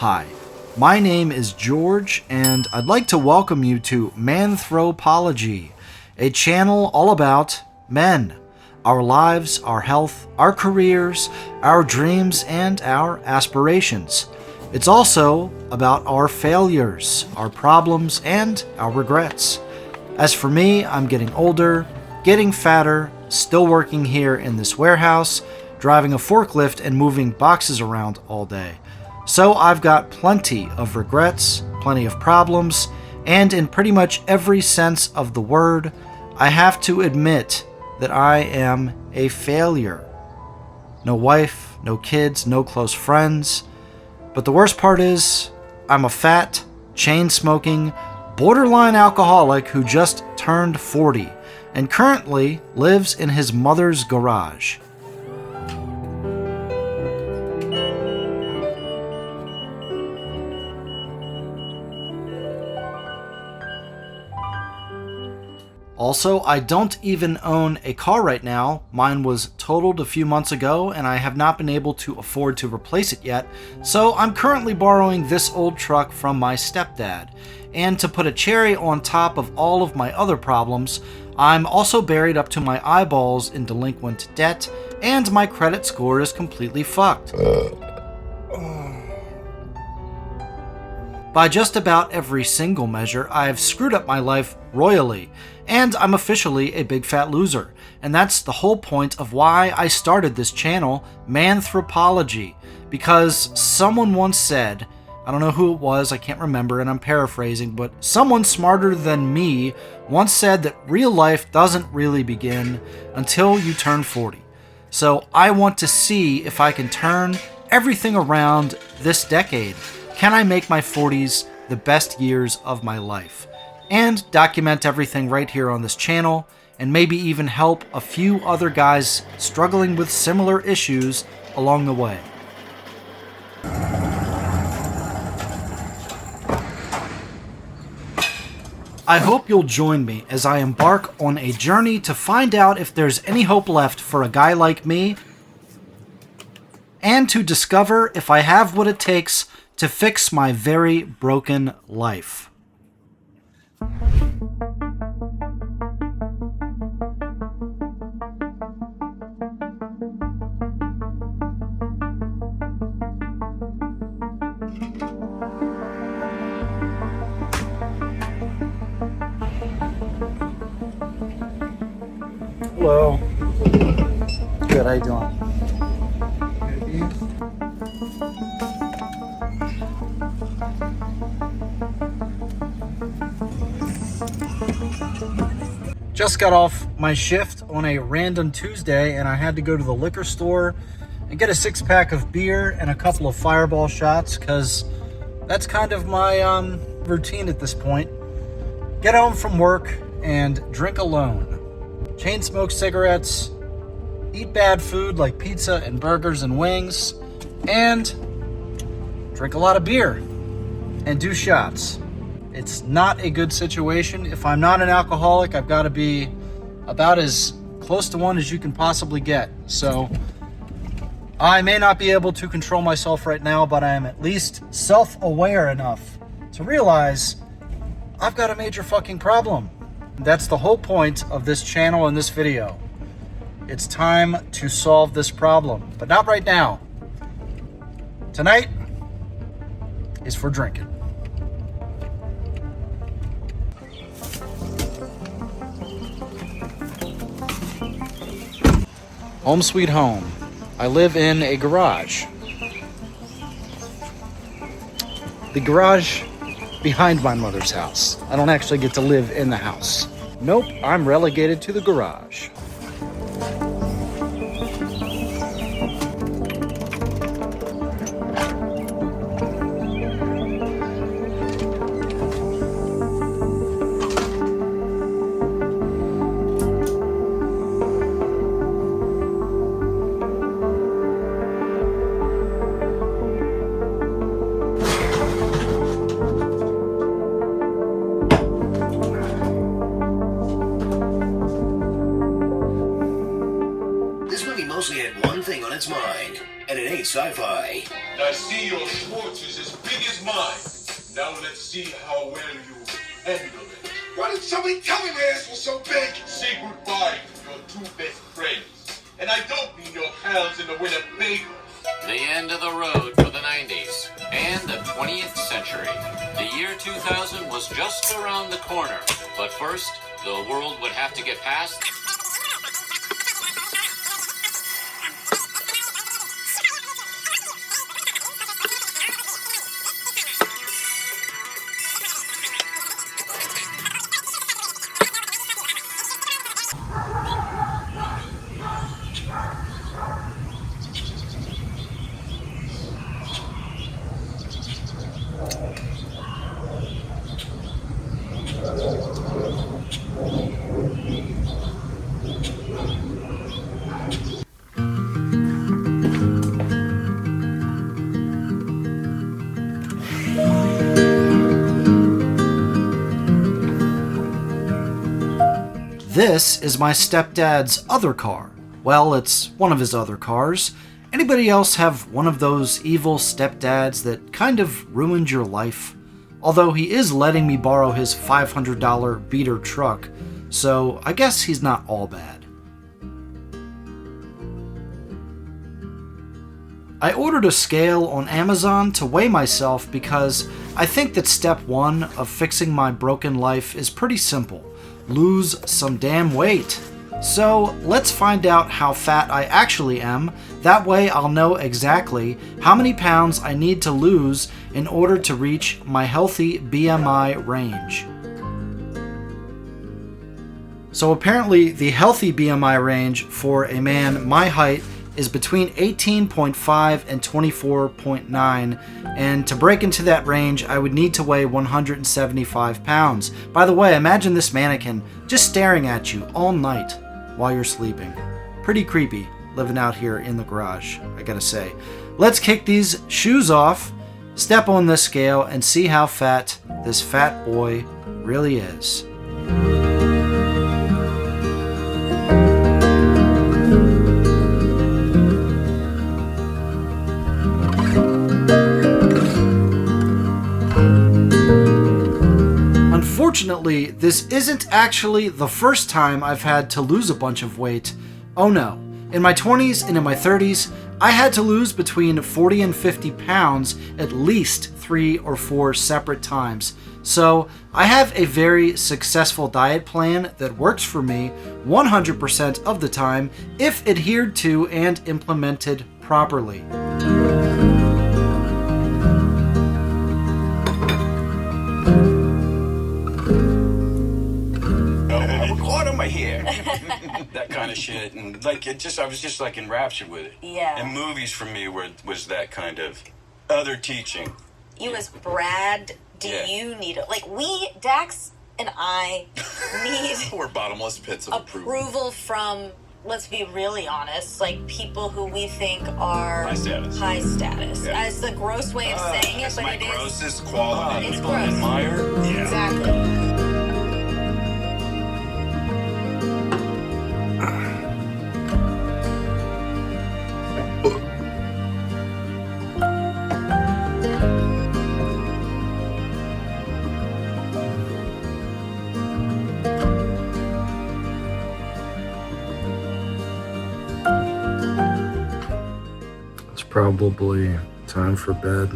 Hi, my name is George, and I'd like to welcome you to Manthropology, a channel all about men, our lives, our health, our careers, our dreams, and our aspirations. It's also about our failures, our problems, and our regrets. As for me, I'm getting older, getting fatter, still working here in this warehouse, driving a forklift and moving boxes around all day. So I've got plenty of regrets, plenty of problems, and in pretty much every sense of the word, I have to admit that I am a failure. No wife, no kids, no close friends. But the worst part is, I'm a fat, chain-smoking, borderline alcoholic who just turned 40 and currently lives in his mother's garage. Also, I don't even own a car right now. Mine was totaled a few months ago, and I have not been able to afford to replace it yet, so I'm currently borrowing this old truck from my stepdad. And to put a cherry on top of all of my other problems, I'm also buried up to my eyeballs in delinquent debt, and my credit score is completely fucked. By just about every single measure, I've screwed up my life royally, and I'm officially a big fat loser. And that's the whole point of why I started this channel, Manthropology, because someone once said, I don't know who it was, I can't remember, and I'm paraphrasing, but someone smarter than me once said that real life doesn't really begin until you turn 40. So I want to see if I can turn everything around this decade. Can I make my 40s the best years of my life? And document everything right here on this channel, and maybe even help a few other guys struggling with similar issues along the way. I hope you'll join me as I embark on a journey to find out if there's any hope left for a guy like me, and to discover if I have what it takes to fix my very broken life. Hello. Good, how you doing? Just got off my shift on a random Tuesday, and I had to go to the liquor store and get a 6-pack of beer and a couple of Fireball shots, because that's kind of my routine at this point. Get home from work and drink alone. Chain smoke cigarettes, eat bad food like pizza and burgers and wings, and drink a lot of beer and do shots. It's not a good situation. If I'm not an alcoholic, I've got to be about as close to one as you can possibly get. So I may not be able to control myself right now, but I am at least self-aware enough to realize I've got a major fucking problem. That's the whole point of this channel and this video. It's time to solve this problem, but not right now. Tonight is for drinking. Home sweet home. I live in a garage. The garage behind my mother's house. I don't actually get to live in the house. Nope, I'm relegated to the garage. mind, and it ain't sci-fi. I see your Schwartz is as big as mine. Now let's see how well you handle it. Why didn't somebody tell me my ass was so big? Say goodbye to your two best friends. And I don't mean your pals in the Winnebago. The end of the road for the 90s and the 20th century. The year 2000 was just around the corner. But first, the world would have to get past... This is my stepdad's other car. Well, it's one of his other cars. Anybody else have one of those evil stepdads that kind of ruined your life? Although he is letting me borrow his $500 beater truck, so I guess he's not all bad. I ordered a scale on Amazon to weigh myself because I think that step one of fixing my broken life is pretty simple. Lose some damn weight. So let's find out how fat I actually am. That way I'll know exactly how many pounds I need to lose in order to reach my healthy BMI range. So apparently the healthy BMI range for a man my height is between 18.5 and 24.9, and to break into that range I would need to weigh 175 pounds. By the way, imagine this mannequin just staring at you all night while you're sleeping. Pretty creepy living out here in the garage, I gotta say. Let's kick these shoes off, step on this scale, and see how fat this fat boy really is. Unfortunately, this isn't actually the first time I've had to lose a bunch of weight. Oh no. In my 20s and in my 30s, I had to lose between 40 and 50 pounds at least 3 or 4 separate times. So I have a very successful diet plan that works for me 100% of the time if adhered to and implemented properly. That kind of shit, and like I was just like enraptured with it. Yeah. And movies for me was that kind of other teaching. You was Brad. Do you need it? Like Dax and I need. We're bottomless pits of approval from. Let's be really honest, like people who we think are high status. Yeah. As the gross way of saying it, but it is. Grossest quality. It's gross. Admire. Yeah. Exactly. It's probably time for bed.